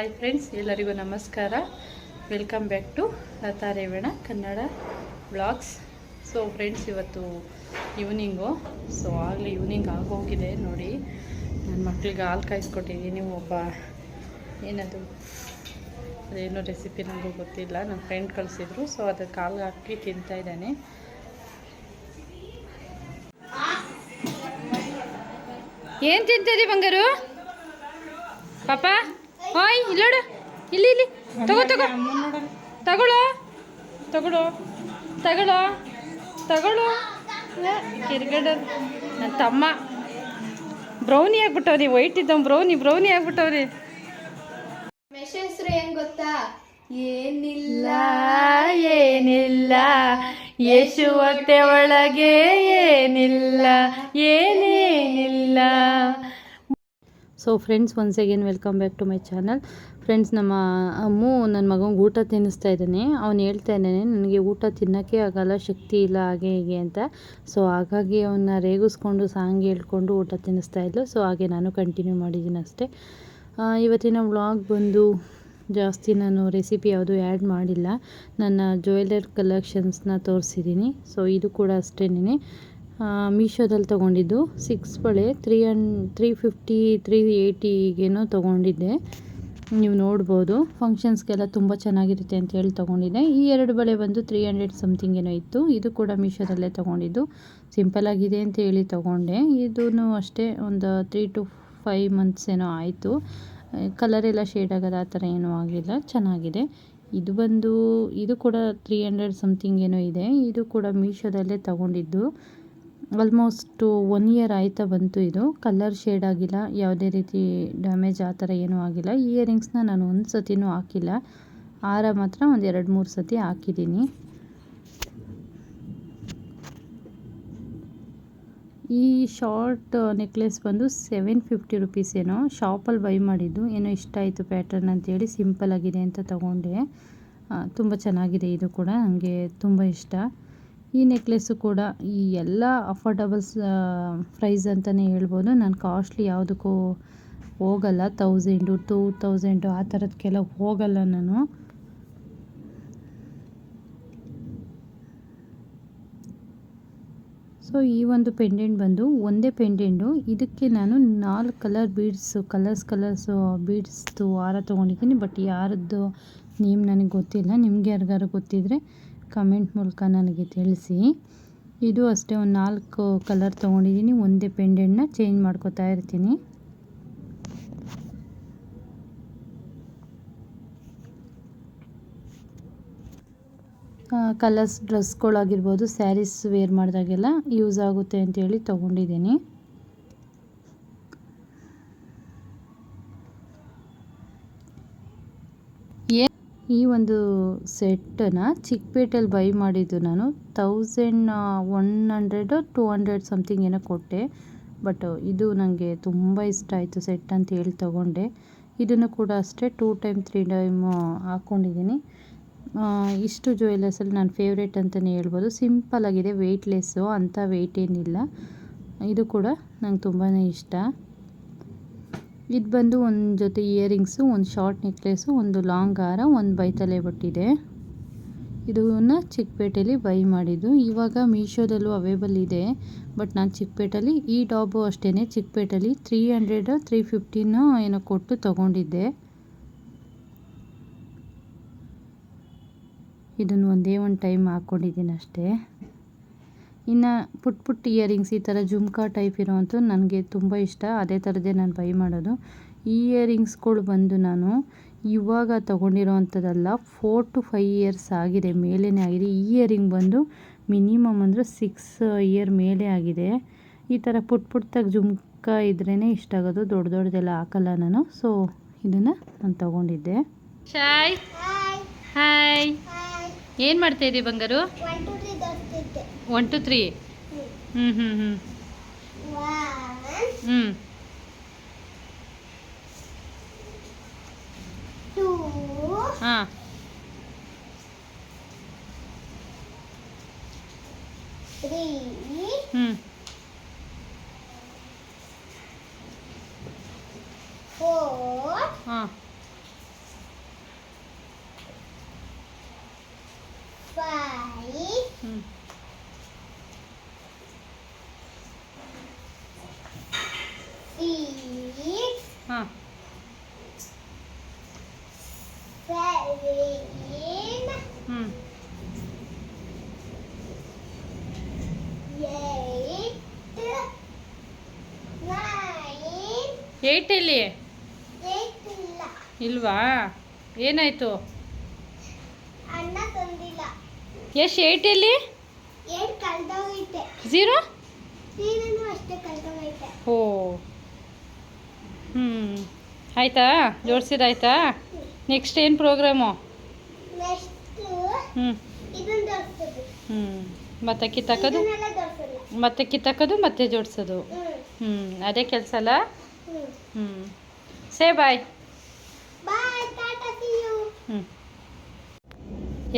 Hi friends, ಎಲ್ಲರಿಗೂ ನಮಸ್ಕಾರ. Welcome back to Lata Revanna Kannada blogs. So friends, ಇವತ್ತು ಈವ್ನಿಂಗು. ಸೊ ಆಗಲೇ ಈವ್ನಿಂಗ್ ಆಗೋಗಿದೆ ನೋಡಿ. ನನ್ನ ಮಕ್ಕಳಿಗೆ ಹಾಲು ಕಾಯಿಸ್ಕೊಟ್ಟಿದ್ದೀನಿ. ಒಬ್ಬ ಏನದು ಅದೇನೋ ರೆಸಿಪಿ ನನಗೂ ಗೊತ್ತಿಲ್ಲ, ನನ್ನ ಫ್ರೆಂಡ್ ಕಳಿಸಿದ್ರು. ಸೊ ಅದಕ್ಕೆ ಹಾಲು ಹಾಕಿ ತಿಂತಾಯಿದ್ದಾನೆ. ಏನು ತಿಂತೀರಿ ಬಂಗಾರು? ಪಾಪ ಹಾಯ್ ಇಲ್ಲೋಡು, ಇಲ್ಲಿ ಇಲ್ಲಿ ತಗೊಳ್ಳೋ ಕಿರ್ಗಡ. ನನ್ನ ತಮ್ಮ ಬ್ರೌನಿ ಆಗ್ಬಿಟ್ಟವ್ರಿ, ವೈಟ್ ಇದ್ದವ್ ಬ್ರೌನಿ ಆಗ್ಬಿಟ್ಟವ್ರಿ. ಹೆಸರು ಏನ್ ಗೊತ್ತಾ? ಏನಿಲ್ಲ ಯೇಸು ಹೊಟ್ಟೆ ಒಳಗೆ ಏನಿಲ್ಲ, ಏನೇನಿಲ್ಲ. So friends, once again welcome back to my channel. Friends, ನಮ್ಮ ಅಮ್ಮು ನನ್ನ ಮಗನಿಗೆ ಊಟ ತಿನ್ನಿಸ್ತಾ ಇದ್ದಾನೆ. ಅವ್ನು ಹೇಳ್ತಾ ಇದ್ದಾನೆ, ನನಗೆ ಊಟ ತಿನ್ನೋಕ್ಕೆ ಆಗಲ್ಲ, ಶಕ್ತಿ ಇಲ್ಲ, ಹಾಗೆ ಹೀಗೆ ಅಂತ. ಸೊ ಹಾಗಾಗಿ ಅವನ್ನ ರೇಗಿಸ್ಕೊಂಡು ಸಾಂಗ್ ಹೇಳ್ಕೊಂಡು ಊಟ ತಿನ್ನಿಸ್ತಾ ಇದ್ಲು. ಸೊ ಹಾಗೆ ನಾನು ಕಂಟಿನ್ಯೂ ಮಾಡಿದ್ದೀನಿ ಅಷ್ಟೇ. ಇವತ್ತಿನ ವ್ಲಾಗ್ ಬಂದು ಜಾಸ್ತಿ ನಾನು ರೆಸಿಪಿ ಯಾವುದು ಆ್ಯಡ್ ಮಾಡಿಲ್ಲ. ನನ್ನ ಜ್ಯುವೆಲರ್ ಕಲೆಕ್ಷನ್ಸ್ನ ತೋರಿಸಿದ್ದೀನಿ. ಸೊ ಇದು ಕೂಡ ಅಷ್ಟೇನೆ, ಮೀಶೋದಲ್ಲಿ ತೊಗೊಂಡಿದ್ದು 6 ಬಳೆ 350 380ಗೇನೋ ತೊಗೊಂಡಿದ್ದೆ. ನೀವು ನೋಡ್ಬೋದು, ಫಂಕ್ಷನ್ಸ್ಗೆಲ್ಲ ತುಂಬ ಚೆನ್ನಾಗಿರುತ್ತೆ ಅಂತ ಹೇಳಿ ತೊಗೊಂಡಿದ್ದೆ. ಈ 2 ಬಳೆ ಬಂದು 300 ಸಮಥಿಂಗ್ ಏನೋ ಇತ್ತು. ಇದು ಕೂಡ ಮೀಶೋದಲ್ಲೇ ತೊಗೊಂಡಿದ್ದು. ಸಿಂಪಲ್ಲಾಗಿದೆ ಅಂತ ಹೇಳಿ ತೊಗೊಂಡೆ. ಇದೂ ಅಷ್ಟೇ ಒಂದು 3 to 5 ಮಂತ್ಸ್ ಏನೋ ಆಯಿತು. ಕಲರೆಲ್ಲ ಶೇಡ್ ಆಗೋದು ಆ ಥರ ಏನೂ ಆಗಿಲ್ಲ, ಚೆನ್ನಾಗಿದೆ. ಇದು ಕೂಡ 300 ಸಮಥಿಂಗ್ ಏನೋ ಇದೆ. ಇದು ಕೂಡ ಮೀಶೋದಲ್ಲೇ ತೊಗೊಂಡಿದ್ದು. ಆಲ್ಮೋಸ್ಟ್ 1 ಇಯರ್ ಆಯ್ತಾ ಬಂತು. ಇದು ಕಲರ್ ಶೇಡ್ ಆಗಿಲ್ಲ, ಯಾವುದೇ ರೀತಿ ಡ್ಯಾಮೇಜ್ ಆ ಥರ ಏನೂ ಆಗಿಲ್ಲ. ಇಯರಿಂಗ್ಸ್ನ ನಾನು ಒಂದು ಸತಿನೂ ಹಾಕಿಲ್ಲ. ಹಾರ ಮಾತ್ರ ಒಂದು 2-3 ಸತಿ ಹಾಕಿದ್ದೀನಿ. ಈ ಶಾರ್ಟ್ ನೆಕ್ಲೆಸ್ ಬಂದು 750 ರುಪೀಸ್ ಏನೋ, ಶಾಪಲ್ಲಿ ಬೈ ಮಾಡಿದ್ದು. ಏನೋ ಇಷ್ಟ ಆಯಿತು ಪ್ಯಾಟರ್ನ್ ಅಂತೇಳಿ, ಸಿಂಪಲ್ಲಾಗಿದೆ ಅಂತ ತೊಗೊಂಡೆ. ತುಂಬ ಚೆನ್ನಾಗಿದೆ. ಇದು ಕೂಡ ನನಗೆ ತುಂಬ ಇಷ್ಟ. ಈ ನೆಕ್ಲೆಸ್ಸು ಕೂಡ ಈ ಎಲ್ಲ ಅಫೋರ್ಡಬಲ್ಸ್ ಪ್ರೈಸ್ ಅಂತಲೇ ಹೇಳ್ಬೋದು. ನಾನು ಕಾಸ್ಟ್ಲಿ ಯಾವುದಕ್ಕೂ ಹೋಗಲ್ಲ, 1000 2000 ಆ ಥರದಕ್ಕೆಲ್ಲ ಹೋಗಲ್ಲ ನಾನು. ಸೊ ಈ ಒಂದು ಪೆಂಡೆಂಟ್ ಬಂದು ಒಂದೇ ಪೆಂಡೆಂಟು. ಇದಕ್ಕೆ ನಾನು 4 ಕಲರ್ ಕಲರ್ಸು ಬೀಡ್ಸ್ದು ಹಾರ ತೊಗೊಂಡಿದ್ದೀನಿ. ಬಟ್ ಯಾರದ್ದು ನೇಮ್ ನನಗೆ ಗೊತ್ತಿಲ್ಲ. ನಿಮಗೆ ಯಾರಿಗಾರು ಗೊತ್ತಿದ್ದರೆ ಕಮೆಂಟ್ ಮೂಲಕ ನನಗೆ ತಿಳಿಸಿ. ಇದು ಅಷ್ಟೇ, ಒಂದು 4 ಕಲರ್ ತೊಗೊಂಡಿದ್ದೀನಿ. ಒಂದೇ ಪೆಂಡೆಂಟ್ನ ಚೇಂಜ್ ಮಾಡ್ಕೋತಾ ಇರ್ತೀನಿ. ಕಲರ್ಸ್ ಡ್ರೆಸ್ಗಳಾಗಿರ್ಬೋದು, ಸ್ಯಾರೀಸ್ ವೇರ್ ಮಾಡಿದಾಗೆಲ್ಲ ಯೂಸ್ ಆಗುತ್ತೆ ಅಂತೇಳಿ ತೊಗೊಂಡಿದ್ದೀನಿ. ಈ ಒಂದು ಸೆಟ್ಟನ್ನು ಚಿಕ್ಕಪೇಟೆಯಲ್ಲಿ ಬೈ ಮಾಡಿದ್ದು ನಾನು. 1100 200 ಸಮಥಿಂಗ್ ಏನೋ ಕೊಟ್ಟೆ. ಬಟ್ ಇದು ನನಗೆ ತುಂಬ ಇಷ್ಟ ಆಯಿತು ಸೆಟ್ ಅಂತ ಹೇಳಿ ತೊಗೊಂಡೆ. ಇದನ್ನು ಕೂಡ ಅಷ್ಟೇ 2 ಟೈಮ್ 3 ಟೈಮ್ ಹಾಕ್ಕೊಂಡಿದ್ದೀನಿ. ಇಷ್ಟು ಜ್ಯುವೆಲರ್ಸಲ್ಲಿ ನನ್ನ ಫೇವ್ರೇಟ್ ಅಂತಲೇ ಹೇಳ್ಬೋದು. ಸಿಂಪಲ್ಲಾಗಿದೆ, ವೆಯ್ಟ್ಲೆಸ್ಸು, ಅಂಥ ವೆಯ್ಟ್ ಏನಿಲ್ಲ. ಇದು ಕೂಡ ನಂಗೆ ತುಂಬಾ ಇಷ್ಟ. ಇದು ಬಂದು ಒಂದು ಜೊತೆ ಇಯರಿಂಗ್ಸು, ಒಂದು ಶಾರ್ಟ್ ನೆಕ್ಲೆಸ್ಸು, ಒಂದು ಲಾಂಗ್ ಹಾರ, ಒಂದು ಬೈತಲೆ ಬಟ್ಟಿದೆ. ಇದನ್ನು ಚಿಕ್ಕಪೇಟೆಯಲ್ಲಿ ಬೈ ಮಾಡಿದ್ದು. ಇವಾಗ ಮೀಶೋದಲ್ಲೂ ಅವೈಬಲ್ ಇದೆ. ಬಟ್ ನಾನು ಚಿಕ್ಕಪೇಟೆಯಲ್ಲಿ ಈ ಟಾಪು ಅಷ್ಟೇ ಚಿಕ್ಕಪೇಟೆಯಲ್ಲಿ 300 350 ಏನೋ ಕೊಟ್ಟು ತೊಗೊಂಡಿದ್ದೆ. ಇದನ್ನು ಒಂದೇ ಒಂದು ಟೈಮ್ ಹಾಕ್ಕೊಂಡಿದ್ದೀನಿ ಅಷ್ಟೇ. ಇನ್ನು ಪುಟ್ಟ ಇಯರಿಂಗ್ಸ್, ಈ ಥರ ಜುಮ್ಕಾ ಟೈಪ್ ಇರೋವಂಥದ್ದು ನನಗೆ ತುಂಬ ಇಷ್ಟ. ಅದೇ ಥರದ್ದೇ ನಾನು ಬೈ ಮಾಡೋದು. ಈ ಇಯರಿಂಗ್ಸ್ಗಳು ಬಂದು ನಾನು ಇವಾಗ ತೊಗೊಂಡಿರೋವಂಥದ್ದಲ್ಲ, 4 to 5 ಇಯರ್ಸ್ ಆಗಿದೆ, ಮೇಲೇ ಆಗಿದೆ. ಈ ಇಯರಿಂಗ್ ಬಂದು ಮಿನಿಮಮ್ ಅಂದರೆ 6 ಇಯರ್ ಮೇಲೆ ಆಗಿದೆ. ಈ ಥರ ಪುಟ್ಟದಾಗಿ ಜುಮ್ಕಾ ಇದ್ರೇ ಇಷ್ಟ ಆಗೋದು, ದೊಡ್ಡದೆಲ್ಲ ಹಾಕಲ್ಲ ನಾನು. ಸೊ ಇದನ್ನು ನಾನು ತೊಗೊಂಡಿದ್ದೆ. ಶಾಯ್ ಹಾಯ್, ಏನು ಮಾಡ್ತಾಯಿದ್ದೀವಿ ಬಂಗಾರು? 1 to 3 ಹಾಂ. 3 4 ಹಾಂ ಏಟ್ ಎಲ್ಲಿ ಇಲ್ವಾ ಏನಾಯಿತು ಅಣ್ಣ ತಂದಿಲ್ಲ. ಎಷ್ಟು ಏಟ್ ಎಲ್ಲಿ ಏಟ್ ಕಳ್ದೋಗೈತೆ. 0 ನೀನು ಅಷ್ಟೇ ಕಳ್ದೋಗೈತೆ. ಓ ಆಯಿತಾ ಜೋಡಿಸಿದಾಯ್ತಾ ನೆಕ್ಸ್ಟ್ ಏನು ಪ್ರೋಗ್ರಾಮು ನೆಕ್ಸ್ಟ್ ಹ್ಞೂ ಇದನ್ನ ತೋರಿಸ್ತೀವಿ. ಮತ್ತೆ ಕಿತ್ತಾಕೋದು ಇದನ್ನೆಲ್ಲ ತೋರಿಸಲ್ಲ. ಮತ್ತೆ ಕಿತ್ತಾಕೋದು ಮತ್ತೆ ಜೋಡಿಸೋದು ಅದೇ ಕೆಲಸ ಅಲ್ಲ say bye bye tata see you.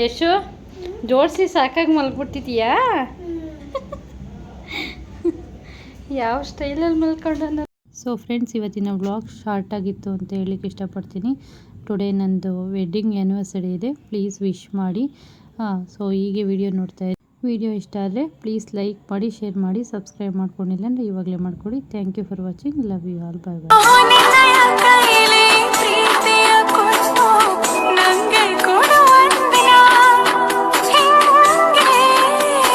Yashu ಜೋಡಿಸಿ ಸಾಕಾಗಿ ಮಲ್ಬಿಟ್ಟಿದೀಯಾ ಯಾವ ಸ್ಟೈಲಲ್ಲಿ ಮಲ್ಕೊಂಡ. ಸೊ ಫ್ರೆಂಡ್ಸ್ ಇವತ್ತಿನ ವ್ಲಾಗ್ ಶಾರ್ಟ್ ಆಗಿತ್ತು ಅಂತ ಹೇಳಲಿಕ್ಕೆ ಇಷ್ಟಪಡ್ತೀನಿ. ಟುಡೇ ನಂದು ವೆಡ್ಡಿಂಗ್ ಆ್ಯನಿವರ್ಸರಿ ಇದೆ, ಪ್ಲೀಸ್ ವಿಶ್ ಮಾಡಿ. ಸೊ ಹೀಗೆ ವಿಡಿಯೋ ನೋಡ್ತಾ ಇದ್ದೀನಿ. ವಿಡಿಯೋ ಇಷ್ಟ ಆದರೆ ಪ್ಲೀಸ್ ಲೈಕ್ ಮಾಡಿ, ಶೇರ್ ಮಾಡಿ, ಸಬ್ಸ್ಕ್ರೈಬ್ ಮಾಡ್ಕೊಂಡಿಲ್ಲ ಅಂದರೆ ಇವಾಗಲೇ ಮಾಡ್ಕೊಳ್ಳಿ. Thank you for watching. Love you all. Bye bye.